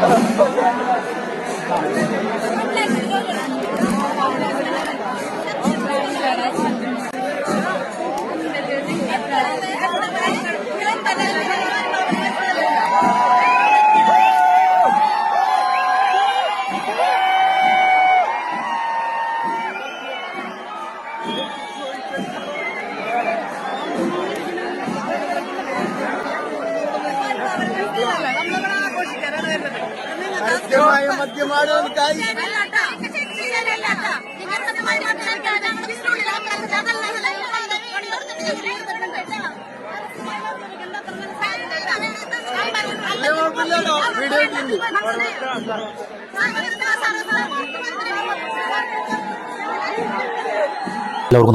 എല്ലാവർക്കും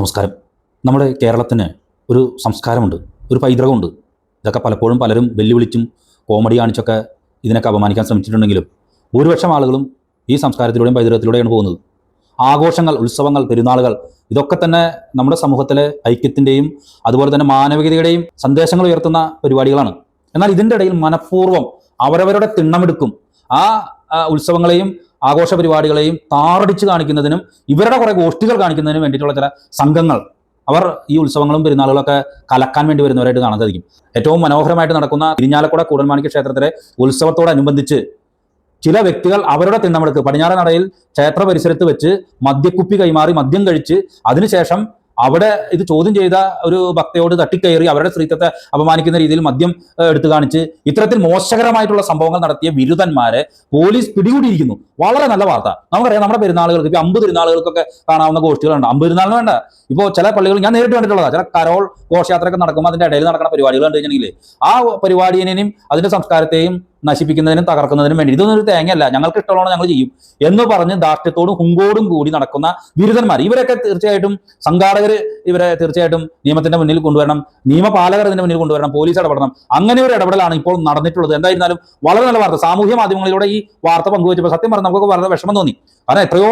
നമസ്കാരം. നമ്മുടെ കേരളത്തിന് ഒരു സംസ്കാരമുണ്ട്, ഒരു പൈതൃകമുണ്ട്. ഇതൊക്കെ പലപ്പോഴും പലരും വെല്ലുവിളിച്ചും കോമഡി കാണിച്ചൊക്കെ ഇതിനൊക്കെ അപമാനിക്കാൻ ശ്രമിച്ചിട്ടുണ്ടെങ്കിലും ഭൂരിപക്ഷം ആളുകളും ഈ സംസ്കാരത്തിലൂടെയും പൈതൃകത്തിലൂടെയാണ് പോകുന്നത്. ആഘോഷങ്ങൾ, ഉത്സവങ്ങൾ, പെരുന്നാളുകൾ ഇതൊക്കെ തന്നെ നമ്മുടെ സമൂഹത്തിലെ ഐക്യത്തിൻ്റെയും അതുപോലെ തന്നെ മാനവികതയുടെയും സന്ദേശങ്ങൾ ഉയർത്തുന്ന പരിപാടികളാണ്. എന്നാൽ ഇതിൻ്റെ ഇടയിൽ മനഃപൂർവ്വം അവരവരുടെ തിണ്ണമെടുക്കും ആ ഉത്സവങ്ങളെയും ആഘോഷ പരിപാടികളെയും താറടിച്ച് കാണിക്കുന്നതിനും ഇവരുടെ കുറേ ഗോഷ്ഠികൾ കാണിക്കുന്നതിനും വേണ്ടിയിട്ടുള്ള ചില സംഘങ്ങൾ അവർ ഈ ഉത്സവങ്ങളും പെരുന്നാളുകളൊക്കെ കലക്കാൻ വേണ്ടി വരുന്നവരായിട്ട് കാണാൻ സാധിക്കും. ഏറ്റവും മനോഹരമായിട്ട് നടക്കുന്ന ഇരിഞ്ഞാലക്കുട കൂടൽമാണിക്യ ക്ഷേത്രത്തിലെ ഉത്സവത്തോടനുബന്ധിച്ച് ചില വ്യക്തികൾ അവരുടെ തിണ്ണമെടുക്ക് പടിഞ്ഞാറൻ നടയിൽ ക്ഷേത്ര പരിസരത്ത് വെച്ച് മദ്യക്കുപ്പി കൈമാറി മദ്യം കഴിച്ച് അതിനുശേഷം അവിടെ ഇത് ചോദ്യം ചെയ്ത ഒരു ഭക്തയോട് തട്ടിക്കയറി അവരുടെ സ്ത്രീത്വത്തെ അപമാനിക്കുന്ന രീതിയിൽ മദ്യം എടുത്തു കാണിച്ച് ഇത്തരത്തിൽ മോശകരമായിട്ടുള്ള സംഭവങ്ങൾ നടത്തിയ വിരുദ്ധന്മാരെ പോലീസ് പിടികൂടിയിരിക്കുന്നു. വളരെ നല്ല വാർത്ത. നമുക്കറിയാം, നമ്മുടെ പെരുന്നാളുകൾക്ക് ഇപ്പൊ 50 പെരുന്നാളുകൾക്കൊക്കെ കാണാവുന്ന ഗോഷ്ഠികളുണ്ട്. 50 പെരുന്നാളിന് വേണ്ട, ഇപ്പോൾ ചില പള്ളികൾ ഞാൻ നേരിട്ട് കണ്ടിട്ടുള്ളതാണ്. ചില കരോൾ ഘോഷയാത്രയൊക്കെ നടക്കുമ്പോൾ അതിന്റെ ഇടയിൽ നടക്കുന്ന പരിപാടികൾ കണ്ടു കഴിഞ്ഞിട്ടുണ്ടെങ്കിൽ ആ പരിപാടിയെയും അതിന്റെ സംസ്കാരത്തെയും നശിപ്പിക്കുന്നതിനും തകർക്കുന്നതിനും വേണ്ടി ഇതൊന്നും ഒരു തേങ്ങയല്ല, ഞങ്ങൾക്ക് ഇഷ്ടമുള്ള ഞങ്ങൾ ചെയ്യും എന്ന് പറഞ്ഞ് ധാർഷ്ട്യത്തോടും ഹുങ്കോടും കൂടി നടക്കുന്ന ബിരുദന്മാർ, ഇവരൊക്കെ തീർച്ചയായിട്ടും സംഘാടകർ ഇവരെ തീർച്ചയായിട്ടും നിയമത്തിന്റെ മുന്നിൽ കൊണ്ടുവരണം, നിയമപാലകർ ഇതിന്റെ മുന്നിൽ കൊണ്ടുവരണം, പോലീസ് ഇടപെടണം. അങ്ങനെ ഒരു ഇടപെടലാണ് ഇപ്പോൾ നടന്നിട്ടുള്ളത്. എന്തായിരുന്നാലും വളരെ നല്ല വാർത്ത. സാമൂഹ്യ മാധ്യമങ്ങളിലൂടെ ഈ വാർത്ത പങ്കുവച്ചപ്പോൾ സത്യം പറഞ്ഞാൽ നമുക്കൊക്കെ വളരെ വിഷമം തോന്നി. കാരണം എത്രയോ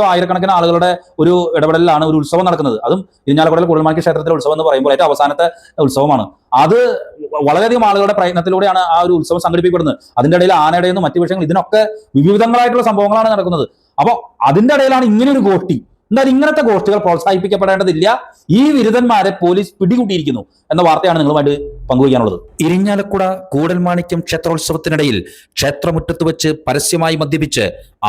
ആയിരക്കണക്കിന് ആളുകളുടെ ഒരു ഇടപെടലിലാണ് ഒരു ഉത്സവം നടക്കുന്നത്. അതും ഇരിഞ്ഞാലക്കുടയിൽ കൂടൽമാണിക്യ ക്ഷേത്രത്തിലെ ഉത്സവം എന്ന് പറയുമ്പോൾ ഏറ്റവും അവസാനത്തെ ഉത്സവമാണ്. അത് വളരെയധികം ആളുകളുടെ പ്രയത്നത്തിലൂടെയാണ് ആ ഒരു ഉത്സവം സംഘടിപ്പിക്കപ്പെടുന്നത്. അതിന്റെ ഇടയിൽ ആനയുടെയും മറ്റു വിഷയങ്ങൾ ഇതിനൊക്കെ വിവിധങ്ങളായിട്ടുള്ള സംഭവങ്ങളാണ് നടക്കുന്നത്. അപ്പോൾ അതിന്റെ ഇടയിലാണ് ഇങ്ങനെ ഒരു ഗോഷ്ഠി. എന്തായാലും ഇങ്ങനത്തെ ഗോഷ്ഠികൾ പ്രോത്സാഹിപ്പിക്കപ്പെടേണ്ടതില്ല. ഈ വിരുദ്ധന്മാരെ പോലീസ് പിടികൂടിയിരിക്കുന്നു എന്ന വാർത്തയാണ് നിങ്ങളുമായിട്ട് പങ്കുവയ്ക്കാനുള്ളത്. ഇരിഞ്ഞാലക്കുട കൂടൽമാണിക്യം ക്ഷേത്രോത്സവത്തിനിടയിൽ ക്ഷേത്രമുറ്റത്ത് വെച്ച് പരസ്യമായി മദ്യപിച്ച്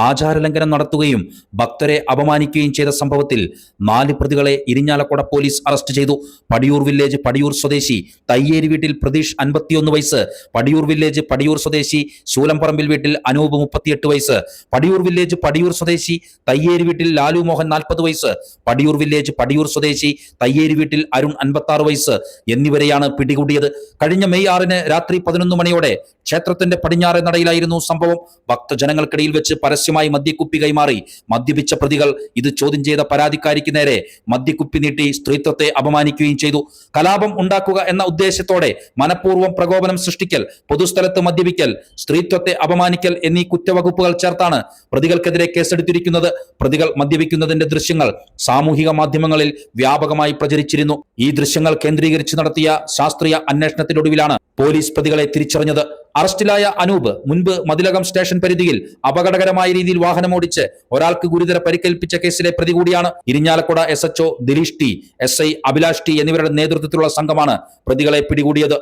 ആചാരലംഘനം നടത്തുകയും ഭക്തരെ അപമാനിക്കുകയും ചെയ്ത സംഭവത്തിൽ 4 പ്രതികളെ ഇരിഞ്ഞാലക്കുട പോലീസ് അറസ്റ്റ് ചെയ്തു. പടിയൂർ വില്ലേജ് പടിയൂർ സ്വദേശി തയ്യേരി വീട്ടിൽ പ്രതീഷ് 51 വയസ്സ്, പടിയൂർ വില്ലേജ് പടിയൂർ സ്വദേശി ശൂലംപറമ്പിൽ വീട്ടിൽ അനൂപ് 38 വയസ്സ്, പടിയൂർ വില്ലേജ് പടിയൂർ സ്വദേശി തയ്യേരി വീട്ടിൽ ലാലു മോഹൻ 40 വയസ്സ്, പടിയൂർ വില്ലേജ് പടിയൂർ സ്വദേശി തയ്യേരി വീട്ടിൽ അരുൺ 56 വയസ്സ് എന്നിവരെയാണ് പിടികൂടിയത്. കഴിഞ്ഞ മെയ് 6 രാത്രി 11 മണിയോടെ ക്ഷേത്രത്തിന്റെ പടിഞ്ഞാറേ നടയിലായിരുന്നു സംഭവം. ഭക്തജനങ്ങൾക്കിടയിൽ വെച്ച് പരസ്യമായി മദ്യക്കുപ്പി കൈമാറി മദ്യപിച്ച പ്രതികൾ ഇത് ചോദ്യം ചെയ്ത പരാതിക്കാരിക്ക് നേരെ മദ്യക്കുപ്പി നീട്ടി സ്ത്രീത്വത്തെ അപമാനിക്കുകയും ചെയ്തു. കലാപം ഉണ്ടാക്കുക എന്ന ഉദ്ദേശത്തോടെ മനഃപൂർവ്വം പ്രകോപനം സൃഷ്ടിക്കൽ, പൊതുസ്ഥലത്ത് മദ്യപിക്കൽ, സ്ത്രീത്വത്തെ അപമാനിക്കൽ എന്നീ കുറ്റവകുപ്പുകൾ ചേർത്താണ് പ്രതികൾക്കെതിരെ കേസെടുത്തിരിക്കുന്നത്. പ്രതികൾ മദ്യപിക്കുന്നതിന്റെ ദൃശ്യങ്ങൾ സാമൂഹിക മാധ്യമങ്ങളിൽ വ്യാപകമായി പ്രചരിച്ചിരുന്നു. ഈ ദൃശ്യങ്ങൾ കേന്ദ്രീകരിച്ച് നടത്തിയ ശാസ്ത്രീയ അന്വേഷണത്തിനൊടുവിലാണ് പോലീസ് പ്രതികളെ തിരിച്ചറിഞ്ഞത്. അറസ്റ്റിലായ അനൂപ് മുൻപ് മതിലകം സ്റ്റേഷൻ പരിധിയിൽ അപകടകരമായ രീതിയിൽ വാഹനമോടിച്ച് ഒരാൾക്ക് ഗുരുതര പരിക്കേൽപ്പിച്ച കേസിലെ പ്രതി കൂടിയാണ്. Irinjalakuda SHO Dileesh T, SI Abhilash T എന്നിവരുടെ നേതൃത്വത്തിലുള്ള സംഘമാണ് പ്രതികളെ പിടികൂടിയത്.